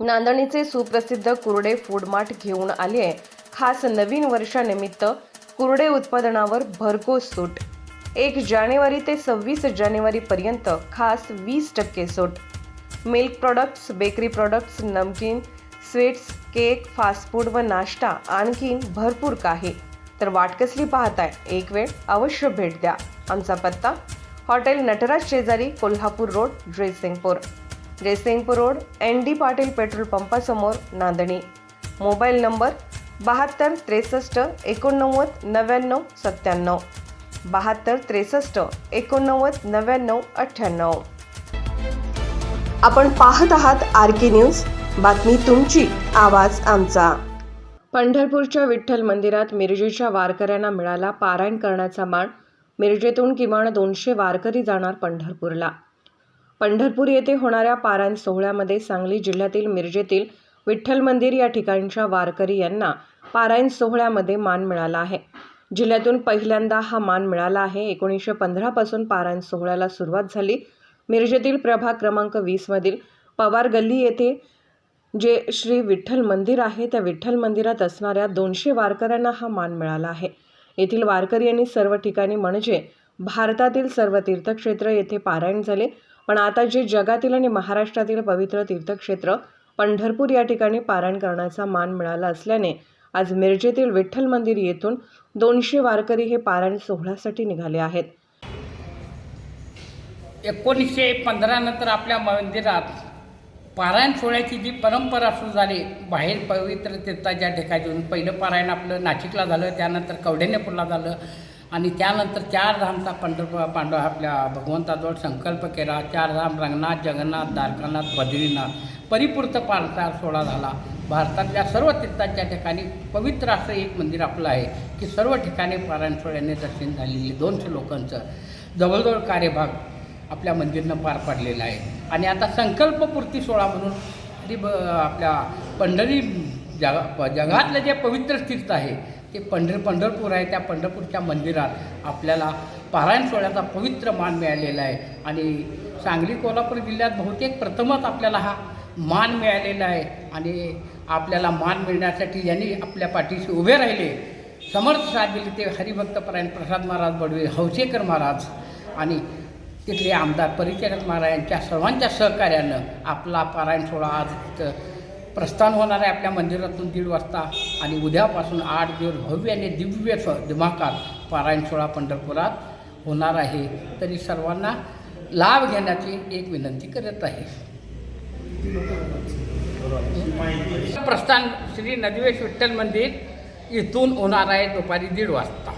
नांदणीचे सुप्रसिद्ध कुर्डे food mart घेऊन आले आहे खास नवीन वर्षानिमित्त कुर्डे उत्पादनावर भरघोस सूट। 1 जानेवारी ते 26 जानेवारी पर्यंत खास 20% सूट। मिल्क प्रोडक्ट्स, बेकरी प्रोडक्ट्स, नमकीन, स्वीट्स, केक, फास्ट फूड व नाश्ता आणखीन भरपूर काही। तर वाट कसली पाहताय? एक वेळ अवश्य भेट द्या। आमचा पत्ता हॉटेल नटराज शेजारी, Kolhapur road, Jaysingpur road, ND Patil petrol पंपासमोर, नांदणी। Mobile number 72 63 89 99 97, 72 63 89 99 98। आपण पाहत आहात RK न्यूज, बातमी तुमची, आवाज आमचा। पंढरपूरच्या विठ्ठल मंदिरात मिरजेच्या वारकऱ्यांना मिळाला पारायण करण्याचा मान। मिरजेतून किमान 200 वारकरी जाणार पंढरपूरला। पंढरपूर येथे होणाऱ्या पारायण सोहळ्यामध्ये सांगली जिल्ह्यातील मिरजेतील विठ्ठल मंदिर या ठिकाणच्या वारकरी यांना पारायण सोहळ्यामध्ये मान मिळाला आहे। जिल्ह्यातून पहिल्यांदा हा मान मिळाला आहे। 1915 पासून पारायण सोहळ्याला सुरुवात झाली। मिरजेतील प्रभाग क्रमांक 20 मधील पवार गल्ली येथे जे श्री विठ्ठल मंदिर आहे त्या विठ्ठल मंदिरात असणाऱ्या 200 वारकऱ्यांना हा मान मिळाला आहे। येथील वारकरी यांनी सर्व ठिकाणी म्हणजे भारतातील सर्व तीर्थक्षेत्र येथे पारायण झाले, पण आता जे जगातील आणि महाराष्ट्रातील पवित्र तीर्थक्षेत्र पंढरपूर या ठिकाणी पारायण करण्याचा मान मिळाला असल्याने आज मिरजेतील विठ्ठल मंदिर येथून 200 वारकरी हे पारायण सोहळ्यासाठी निघाले आहेत। 1915 नंतर आपल्या मंदिरात पारायण सोहळ्याची जी परंपरा सुरू झाली, बाहेर पवित्र तीर्थाच्या ठिकाणी पहिलं पारायण आपलं नाशिकला झालं, त्यानंतर कौंडिण्यपूरला झालं आणि त्यानंतर 4 धामचा पंढरपूर आपल्या भगवंताजवळ संकल्प केला। 4 धाम रंगनाथ, जगन्नाथ, द्वारकानाथ, बद्रीनाथ परिपूर्ण पारायण सोहळा झाला। भारतातल्या सर्व तीर्थांच्या ठिकाणी पवित्र असं एक मंदिर आपलं आहे की सर्व ठिकाणी पारायण सोहळ्याने दर्शन झालेले 200 लोकांचं जवळजवळ कार्यभाग आपल्या मंदिरनं पार पाडलेला आहे। आणि आता संकल्पपूर्ती सोहळा म्हणून आपल्या पंढरी जगातलं जे पवित्र तीर्थ आहे ते पंढरपूर आहे। त्या पंढरपूरच्या मंदिरात आपल्याला पारायण सोहळ्याचा पवित्र मान मिळालेला आहे आणि सांगली कोल्हापूर जिल्ह्यात बहुतेक प्रथमच आपल्याला हा मान मिळालेला आहे। आणि आपल्याला मान मिळण्यासाठी यांनी आपल्या पाठीशी उभे राहिले, समर्थ साथ दिली ते हरिभक्तपरायण प्रसाद महाराज बडवे, हौसेकर महाराज आणि तिथले आमदार परिचारक महाराज यांच्या सर्वांच्या सहकार्यानं आपला पारायण सोहळा आज प्रस्थान होणार आहे आपल्या मंदिरातून 1:30 वाजता आणि उद्यापासून 8 दिवस भव्य आणि दिव्य दिमाखात पारायण सोहळा पंढरपुरात होणार आहे। तरी सर्वांना लाभ घेण्याची एक विनंती करत आहे। प्रस्थान श्री नदीवेश विठ्ठल मंदिर इथून होणार आहे दुपारी 1:30 वाजता।